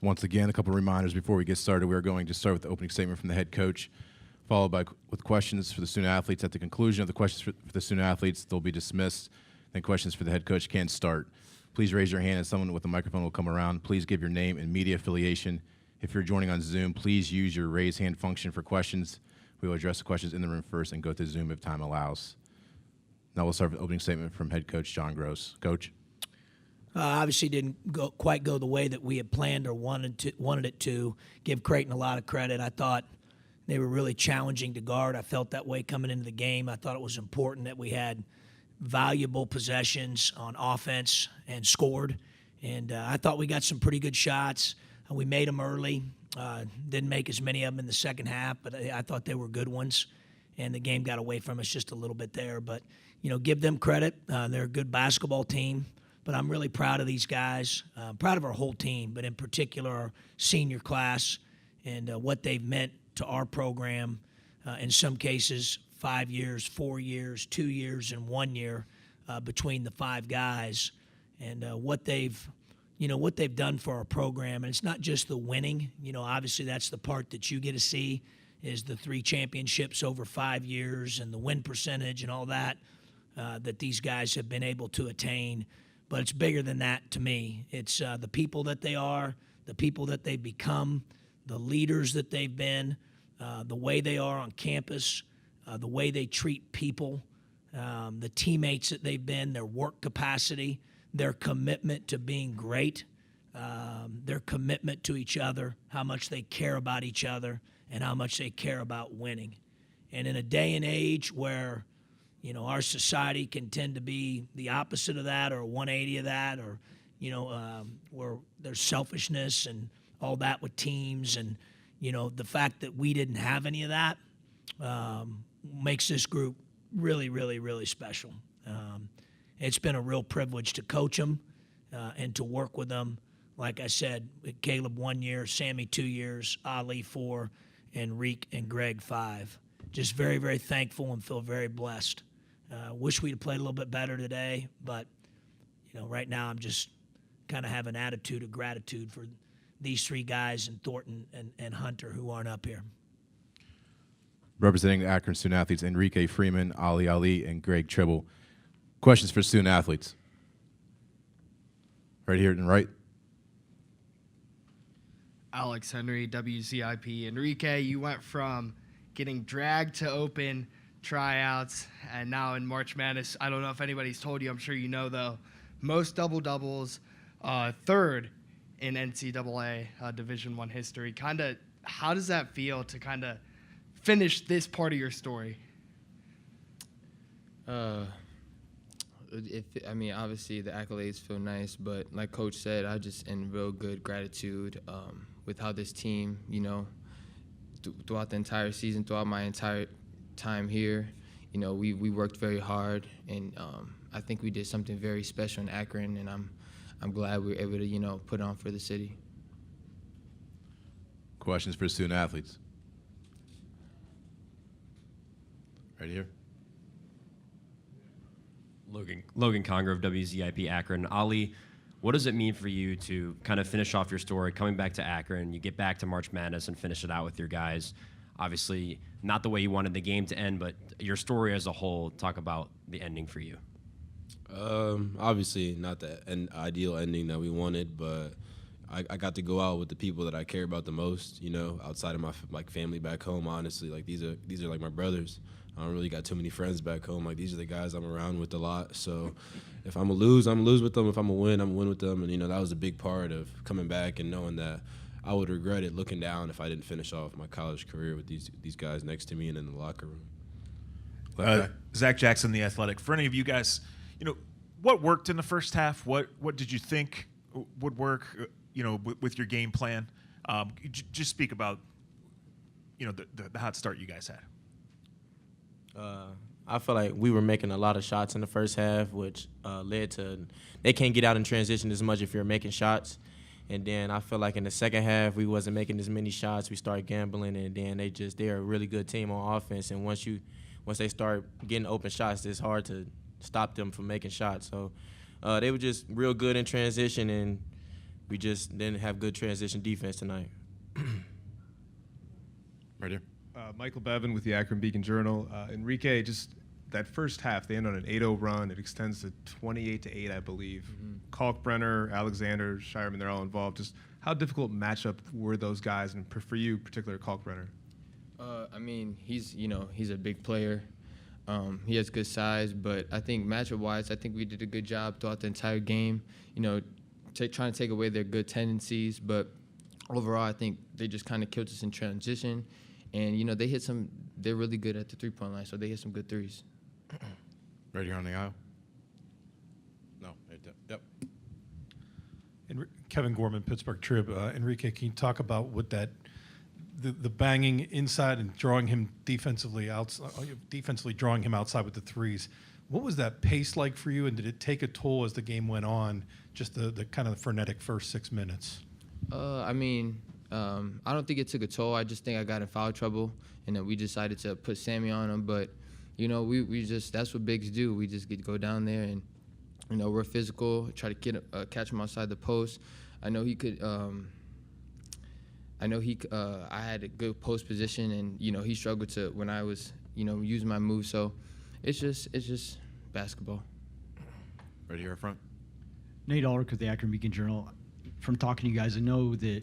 Once again, a couple of reminders before we get started. We are going to start with the opening statement from the head coach, followed with questions for the student athletes. At the conclusion of the questions for the student athletes, they'll be dismissed. Then questions for the head coach can start. Please raise your hand and someone with a microphone will come around. Please give your name and media affiliation. If you're joining on Zoom, please use your raise hand function for questions. We will address the questions in the room first and go to Zoom if time allows. Now we'll start with the opening statement from head coach John Gross. Coach? Obviously didn't quite go the way that we had planned or wanted it to. Give Creighton a lot of credit. I thought they were really challenging to guard. I felt that way coming into the game. I thought it was important that we had valuable possessions on offense and scored. And I thought we got some pretty good shots. We made them early. Didn't make as many of them in the second half, but I thought they were good ones. And the game got away from us just a little bit there. But, give them credit. They're a good basketball team. But I'm really proud of these guys, proud of our whole team, but in particular our senior class and what they've meant to our program. In some cases, 5 years, 4 years, 2 years, and 1 year between the five guys, and what they've done for our program. And it's not just the winning. Obviously that's the part that you get to see is the 3 championships over 5 years and the win percentage and all that that these guys have been able to attain. But it's bigger than that to me. It's the people that they are, the people that they've become, the leaders that they've been, the way they are on campus, the way they treat people, the teammates that they've been, their work capacity, their commitment to being great, their commitment to each other, how much they care about each other, and how much they care about winning. And in a day and age where our society can tend to be the opposite of that or 180 of that or, where there's selfishness and all that with teams. And, the fact that we didn't have any of that makes this group really, really, really special. It's been a real privilege to coach them and to work with them. Like I said, Caleb 1 year, Sammy 2 years, Ali 4, and Reek and Greg 5. Just very, very thankful and feel very blessed. Wish we'd played a little bit better today, but, right now I'm just kind of have an attitude of gratitude for these 3 guys and Thornton and Hunter who aren't up here. Representing the Akron student athletes, Enrique Freeman, Ali, and Greg Tribble. Questions for student athletes? Right here and right. Alex Henry, WZIP. Enrique, you went from getting dragged to open tryouts, and now in March Madness, I don't know if anybody's told you, I'm sure you know though, most double-doubles, 3rd in NCAA Division I history. How does that feel to kind of finish this part of your story? Obviously the accolades feel nice, but like Coach said, I just in real good gratitude with how this team, throughout the entire season, throughout my entire time here, we worked very hard, and I think we did something very special in Akron, and I'm glad we were able to put on for the city. Questions for student athletes? Right here. Logan Conger of WZIP Akron. Ali, what does it mean for you to kind of finish off your story, coming back to Akron? You get back to March Madness and finish it out with your guys. Obviously, not the way you wanted the game to end, but your story as a whole, talk about the ending for you. Obviously, not the ideal ending that we wanted, but I got to go out with the people that I care about the most, outside of my family back home, honestly. These are like my brothers. I don't really got too many friends back home. These are the guys I'm around with a lot. So if I'm going to lose, I'm going to lose with them. If I'm going to win, I'm going to win with them. And, that was a big part of coming back and knowing that I would regret it looking down if I didn't finish off my college career with these guys next to me and in the locker room. Zack Jackson, The Athletic. For any of you guys, what worked in the first half? What did you think would work, with your game plan? Just speak about, the hot start you guys had. I feel like we were making a lot of shots in the first half, which led to they can't get out in transition as much if you're making shots. And then I feel like in the second half, we wasn't making as many shots. We started gambling, and then they're a really good team on offense. And once they start getting open shots, it's hard to stop them from making shots. So they were just real good in transition, and we just didn't have good transition defense tonight. Right here. Michael Bevan with the Akron Beacon-Journal. Enrique, just that first half, they end on an 8-0 run. It extends to 28-8, I believe. Kalkbrenner, Alexander, Shireman, they're all involved. Just how difficult matchup were those guys, and for you, particular Kalkbrenner? I mean, he's a big player. He has good size, but I think matchup-wise, I think we did a good job throughout the entire game. Trying to take away their good tendencies, but overall, I think they just kind of killed us in transition. And, they hit some – they're really good at the three-point line, so they hit some good threes. Right here on the aisle. No. Yep. Kevin Gorman, Pittsburgh Trib. Enrique, can you talk about what the banging inside and drawing him defensively drawing him outside with the threes? What was that pace like for you, and did it take a toll as the game went on, just the kind of frenetic first 6 minutes? I don't think it took a toll. I just think I got in foul trouble, and then we decided to put Sammy on him. But, we just – that's what bigs do. We just get to go down there and, we're physical, try to catch him outside the post. I know he could I had a good post position, and, he struggled to when I was, using my move. So it's just basketball. Right here up front. Nate Ulrich with the Akron Beacon-Journal. From talking to you guys, I know that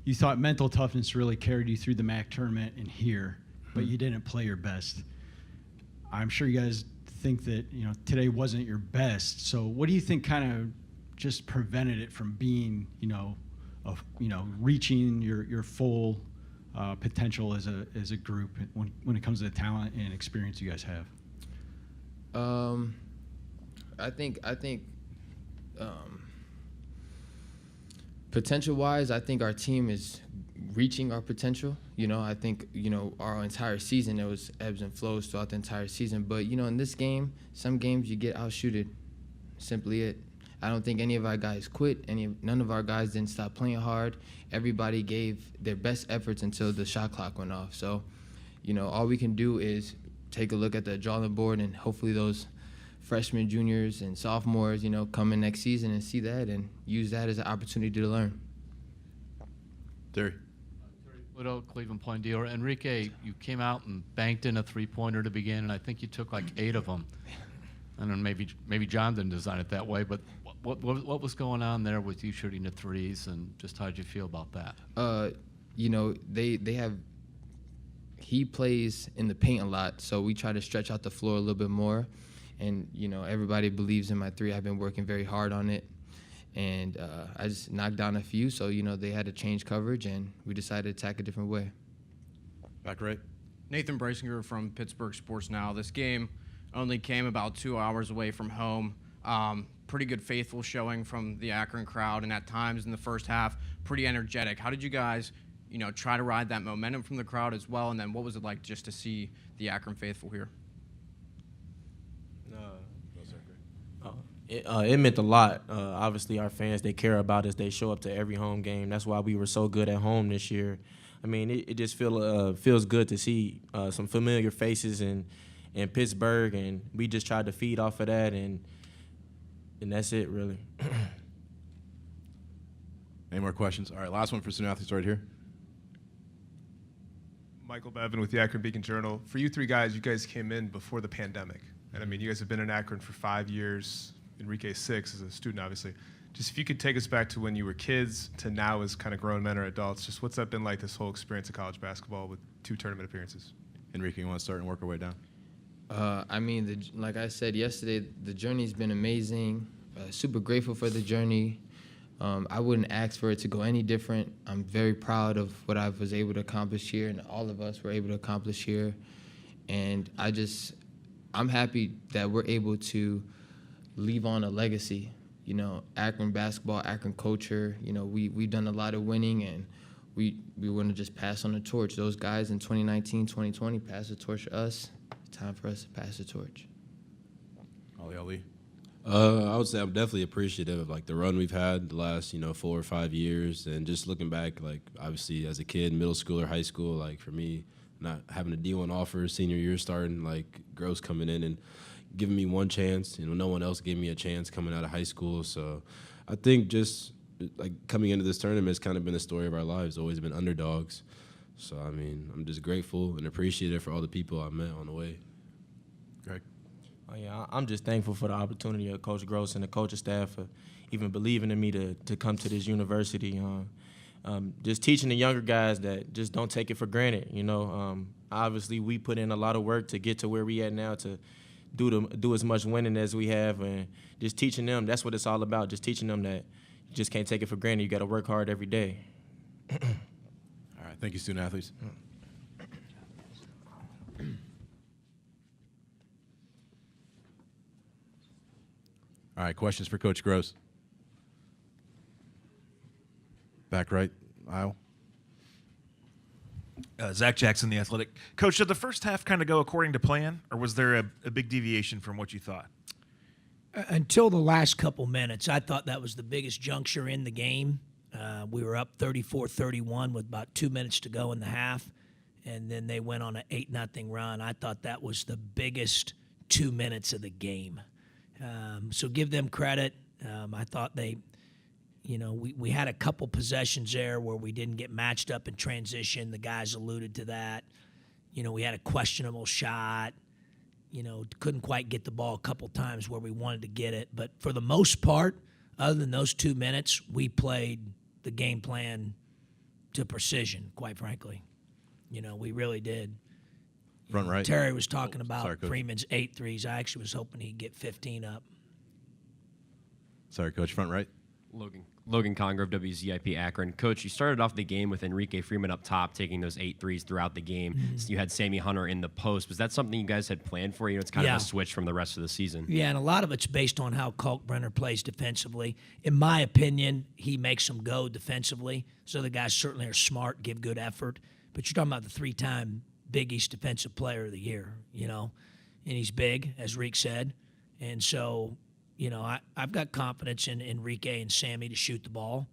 you thought mental toughness really carried you through the MAC tournament and here, but you didn't play your best. I'm sure you guys think that today wasn't your best. So what do you think kind of just prevented it from being reaching your full potential as a group when it comes to the talent and experience you guys have? I think potential-wise, I think our team is reaching our potential. I think, our entire season, there was ebbs and flows throughout the entire season. But, in this game, some games you get outshooted. Simply it. I don't think any of our guys quit. None of our guys didn't stop playing hard. Everybody gave their best efforts until the shot clock went off. So, all we can do is take a look at the drawing board, and hopefully those freshmen, juniors, and sophomores, come in next season and see that and use that as an opportunity to learn. Terry. Widow, Cleveland Plain Dealer. Enrique, you came out and banked in a three-pointer to begin, and I think you took like 8 of them. And then maybe John didn't design it that way, but what was going on there with you shooting the threes, and just how did you feel about that? He plays in the paint a lot, so we try to stretch out the floor a little bit more. And, everybody believes in my three. I've been working very hard on it. And I just knocked down a few, so, they had to change coverage, and we decided to attack a different way. Back right. Nathan Breisinger from Pittsburgh Sports Now. This game only came about 2 hours away from home. Pretty good faithful showing from the Akron crowd, and at times in the first half, pretty energetic. How did you guys, try to ride that momentum from the crowd as well? And then what was it like just to see the Akron faithful here? It meant a lot. Obviously, our fans, they care about us. They show up to every home game. That's why we were so good at home this year. I mean, it just feels good to see some familiar faces in Pittsburgh, and we just tried to feed off of that, and that's it, really. Any more questions? All right, last one for student athletes right here. Michael Bevan with the Akron Beacon-Journal. For you three guys, you guys came in before the pandemic. And, you guys have been in Akron for 5 years. Enrique 6 as a student, obviously. Just if you could take us back to when you were kids to now as kind of grown men or adults, just what's that been like, this whole experience of college basketball with 2 tournament appearances? Enrique, you want to start and work our way down? Like I said yesterday, the journey's been amazing. Super grateful for the journey. I wouldn't ask for it to go any different. I'm very proud of what I was able to accomplish here, and all of us were able to accomplish here. And I'm happy that we're able to leave on a legacy. Akron basketball, Akron culture. We've done a lot of winning, and we want to just pass on the torch. Those guys in 2019, 2020 passed the torch to us. It's time for us to pass the torch. Ali. I would say I'm definitely appreciative of the run we've had the last 4 or 5 years, and just looking back, obviously as a kid, middle school or high school, for me, not having a D1 offer senior year starting, Gross coming in and giving me one chance. No one else gave me a chance coming out of high school. So I think just like coming into this tournament has kind of been the story of our lives. Always been underdogs. So I mean, I'm just grateful and appreciative for all the people I met on the way. Greg. Oh, yeah, I'm just thankful for the opportunity of Coach Gross and the coaching staff for even believing in me to come to this university. Just teaching the younger guys that just don't take it for granted. Obviously we put in a lot of work to get to where we at now to do as much winning as we have, and just teaching them. That's what it's all about. Just teaching them that you just can't take it for granted. You got to work hard every day. All right, thank you, student athletes. All right, questions for Coach Gross. Back right aisle. Zack Jackson, the Athletic. Coach, did the first half kind of go according to plan, or was there a big deviation from what you thought? Until the last couple minutes, I thought that was the biggest juncture in the game. We were up 34-31 with about 2 minutes to go in the half, and then they went on an 8-0 run. I thought that was the biggest 2 minutes of the game. So give them credit. I thought they, we had a couple possessions there where we didn't get matched up in transition. The guys alluded to that. We had a questionable shot. Couldn't quite get the ball a couple times where we wanted to get it. But for the most part, other than those 2 minutes, we played the game plan to precision, quite frankly. We really did. Front right. Terry was talking about sorry, Coach. Freeman's 8 threes. I actually was hoping he'd get 15 up. Sorry, Coach. Front right. Logan Conger of WZIP Akron. Coach, you started off the game with Enrique Freeman up top, taking those 8 threes throughout the game. Mm-hmm. So you had Sammy Hunter in the post. Was that something you guys had planned for? It's kind of a switch from the rest of the season. Yeah, and a lot of it's based on how Kalkbrenner plays defensively. In my opinion, he makes them go defensively. So the guys certainly are smart, give good effort. But you're talking about the 3-time Big East Defensive Player of the Year, and he's big, as Reek said. And so, I've got confidence in Enrique and Sammy to shoot the ball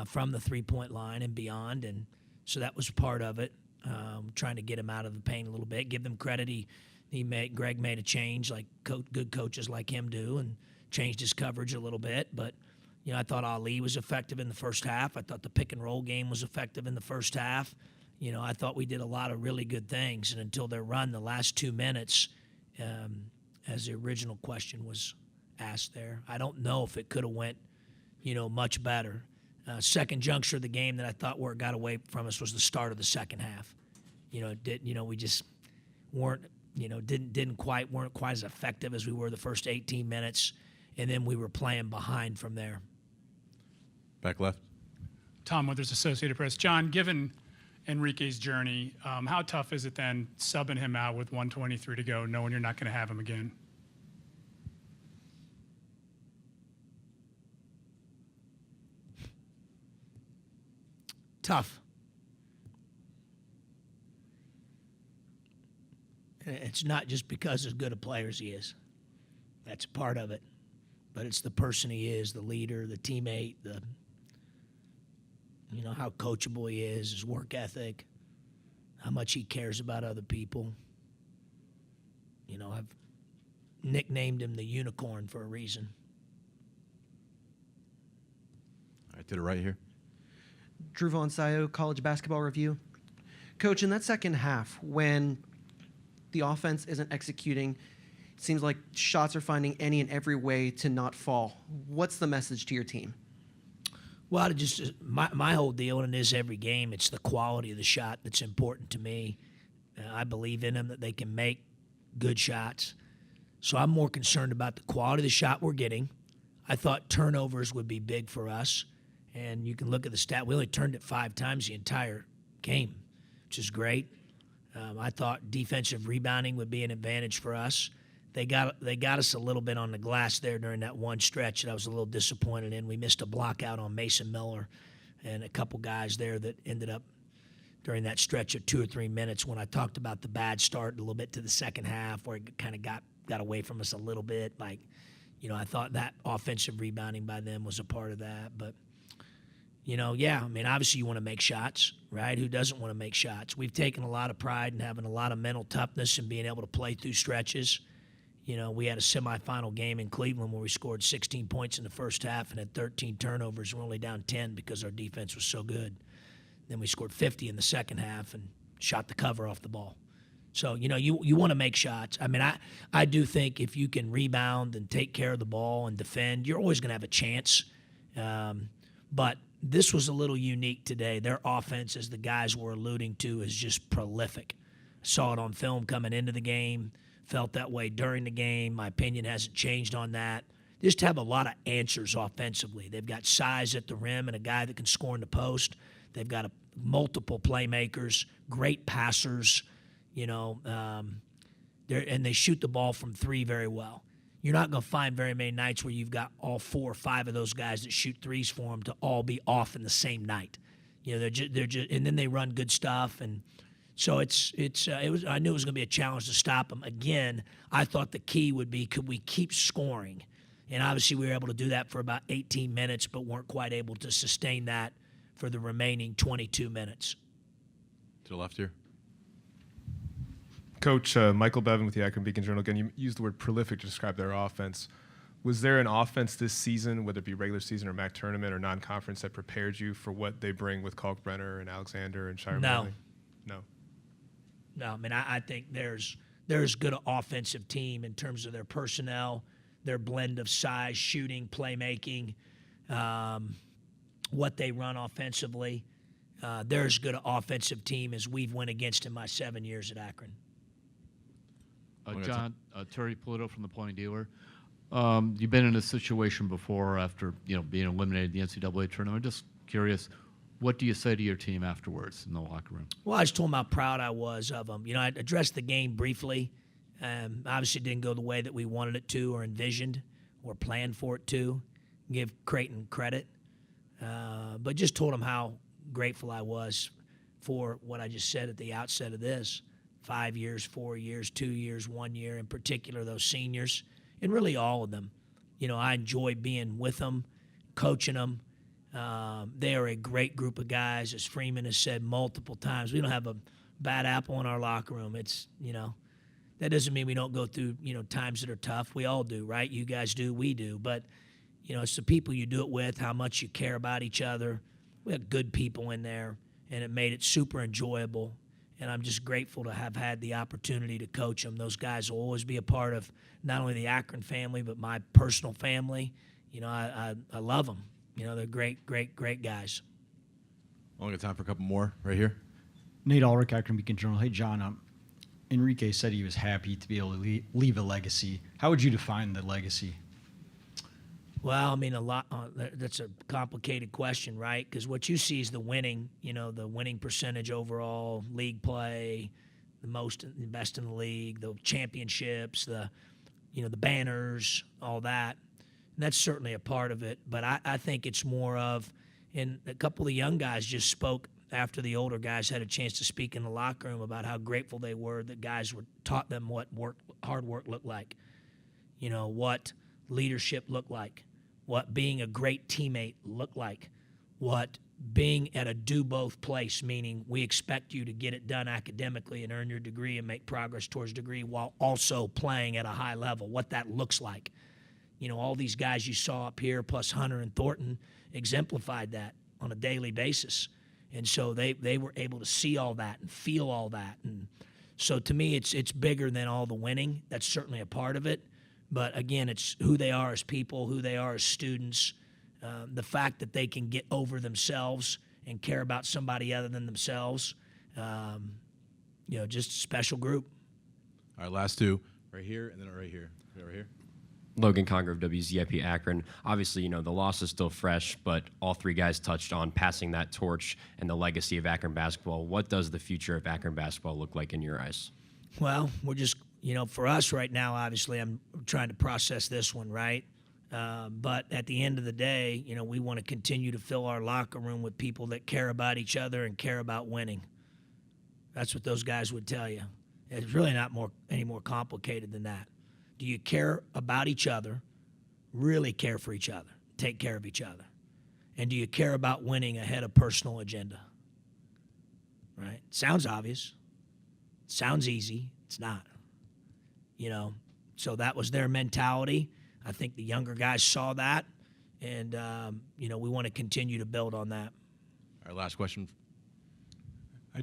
from the three-point line and beyond. And so that was part of it, trying to get him out of the paint a little bit. Give them credit. Greg made a change like good coaches like him do, and changed his coverage a little bit. But, I thought Ali was effective in the first half. I thought the pick-and-roll game was effective in the first half. I thought we did a lot of really good things, and until their run, the last 2 minutes, as the original question was asked there, I don't know if it could have went, much better. Second juncture of the game that I thought where it got away from us was the start of the second half. We just weren't, weren't quite as effective as we were the first 18 minutes, and then we were playing behind from there. Back left. Tom Withers, Associated Press. John, given Enrique's journey, how tough is it then subbing him out with 1:23 to go, knowing you're not going to have him again? Tough. It's not just because as good a player as he is. That's a part of it. But it's the person he is, the leader, the teammate, how coachable he is, his work ethic, how much he cares about other people. I've nicknamed him the unicorn for a reason. All right, to the right here. Drew Von Sayo, College Basketball Review. Coach, in that second half, when the offense isn't executing, it seems like shots are finding any and every way to not fall. What's the message to your team? Well, my whole deal, and it is every game, it's the quality of the shot that's important to me. I believe in them that they can make good shots. So I'm more concerned about the quality of the shot we're getting. I thought turnovers would be big for us. And you can look at the stat. We only turned it 5 times the entire game, which is great. I thought defensive rebounding would be an advantage for us. They got us a little bit on the glass there during that one stretch that I was a little disappointed in. We missed a block out on Mason Miller and a couple guys there that ended up during that stretch of 2 or 3 minutes when I talked about the bad start a little bit to the second half where it kind of got away from us a little bit. I thought that offensive rebounding by them was a part of that. But, obviously you want to make shots, right? Who doesn't want to make shots? We've taken a lot of pride in having a lot of mental toughness and being able to play through stretches. You know, we had a semifinal game in Cleveland where we scored 16 points in the first half and had 13 turnovers. We're only down 10 because our defense was so good. Then we scored 50 in the second half and shot the cover off the ball. So, you know, you want to make shots. I mean, I do think if you can rebound and take care of the ball and defend, you're always going to have a chance. But this was a little unique today. Their offense, as the guys were alluding to, is just prolific. Saw it on film coming into the game. Felt that way during the game. My opinion hasn't changed on that. Just have a lot of answers offensively. They've got size at the rim and a guy that can score in the post. They've got multiple playmakers, great passers, you know, and they shoot the ball from three very well. You're not going to find very many nights where you've got all 4 or 5 of those guys that shoot threes for them to all be off in the same night. You know, they're just, and then they run good stuff. And so I knew it was going to be a challenge to stop them. Again, I thought the key would be, could we keep scoring? And obviously we were able to do that for about 18 minutes, but weren't quite able to sustain that for the remaining 22 minutes. To the left here. Coach, Michael Bevan with the Akron Beacon-Journal. Again, you used the word prolific to describe their offense. Was there an offense this season, whether it be regular season or MAC tournament or non-conference, that prepared you for what they bring with Kalkbrenner and Alexander and Shire Manley? No. No, I mean, I think there's good offensive team in terms of their personnel, their blend of size, shooting, playmaking, what they run offensively. There's good offensive team as we've went against in my 7 years at Akron. John, Terry Polito from the Point Dealer. You've been in a situation before after being eliminated in the NCAA tournament. I'm just curious, what do you say to your team afterwards in the locker room? Well, I just told them how proud I was of them. You know, I addressed the game briefly. Obviously, it didn't go the way that we wanted it to, or envisioned, or planned for it to. Give Creighton credit, but just told them how grateful I was for what I just said at the outset of this. 5 years, 4 years, 2 years, 1 year, in particular those seniors, and really all of them. You know, I enjoy being with them, coaching them. They are a great group of guys. As Freeman has said multiple times, we don't have a bad apple in our locker room. It's, you know, that doesn't mean we don't go through, times that are tough. We all do, right? You guys do, we do. But, it's the people you do it with, how much you care about each other. We have good people in there, and it made it super enjoyable. And I'm just grateful to have had the opportunity to coach them. Those guys will always be a part of not only the Akron family, but my personal family. I love them. They're great, great, great guys. Only got time for a couple more right here. Nate Ulrich, Akron Beacon-Journal. Hey, John, Enrique said he was happy to be able to leave a legacy. How would you define the legacy? Well, I mean, that's a complicated question, right? Because what you see is the winning, the winning percentage overall, league play, the best in the league, the championships, the banners, all that. And that's certainly a part of it. But I think it's more of, and a couple of young guys just spoke after the older guys had a chance to speak in the locker room about how grateful they were that guys taught them what hard work looked like, what leadership looked like, what being a great teammate looked like, what being at a do-both place, meaning we expect you to get it done academically and earn your degree and make progress towards degree while also playing at a high level, what that looks like. All these guys you saw up here, plus Hunter and Thornton, exemplified that on a daily basis. And so they were able to see all that and feel all that. And so to me, it's bigger than all the winning. That's certainly a part of it. But again, it's who they are as people, who they are as students, the fact that they can get over themselves and care about somebody other than themselves. Just a special group. All right, last two. Right here and then right here. Right here. Logan Conger of WZIP Akron. Obviously, the loss is still fresh, but all three guys touched on passing that torch and the legacy of Akron basketball. What does the future of Akron basketball look like in your eyes? Well, we're just, for us right now, obviously, I'm trying to process this one, right? But at the end of the day, we want to continue to fill our locker room with people that care about each other and care about winning. That's what those guys would tell you. It's really not any more complicated than that. Do you care about each other, really care for each other, take care of each other? And do you care about winning ahead of personal agenda? Right? Sounds obvious. Sounds easy. It's not. So that was their mentality. I think the younger guys saw that, and we want to continue to build on that. Our last question.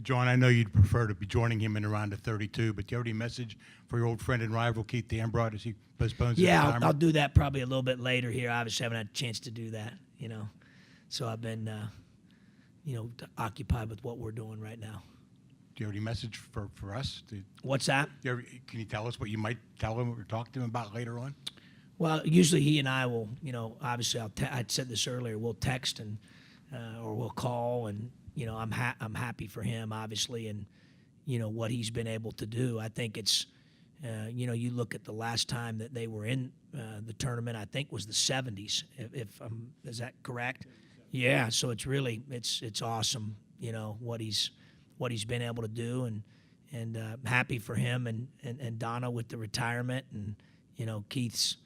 John, I know you'd prefer to be joining him in around the 32, but do you have any message for your old friend and rival Keith Dambrot as he postpones his Yeah, retirement? I'll do that probably a little bit later here. Obviously, I haven't had a chance to do that, So I've been, occupied with what we're doing right now. Do you have any message for us? What's that? Can you tell us what you might tell him or talk to him about later on? Well, usually he and I will, obviously I said this earlier, we'll text and or we'll call, and I'm happy for him, obviously, and what he's been able to do. I think it's you look at the last time that they were in the tournament, I think was the 70s. Is that correct? Yeah. So it's really it's awesome, what he's been able to do, and happy for him and Donna with the retirement, and Keith's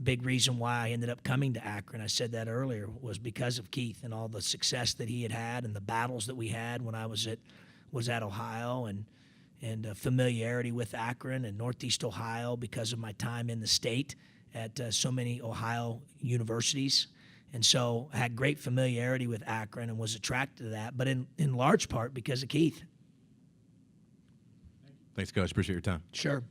big reason why I ended up coming to Akron. I said that earlier, was because of Keith and all the success that he had and the battles that we had when I was at Ohio, and familiarity with Akron and Northeast Ohio because of my time in the state at so many Ohio universities. And so I had great familiarity with Akron and was attracted to that, but in large part because of Keith. Thanks, Coach. Appreciate your time. Sure.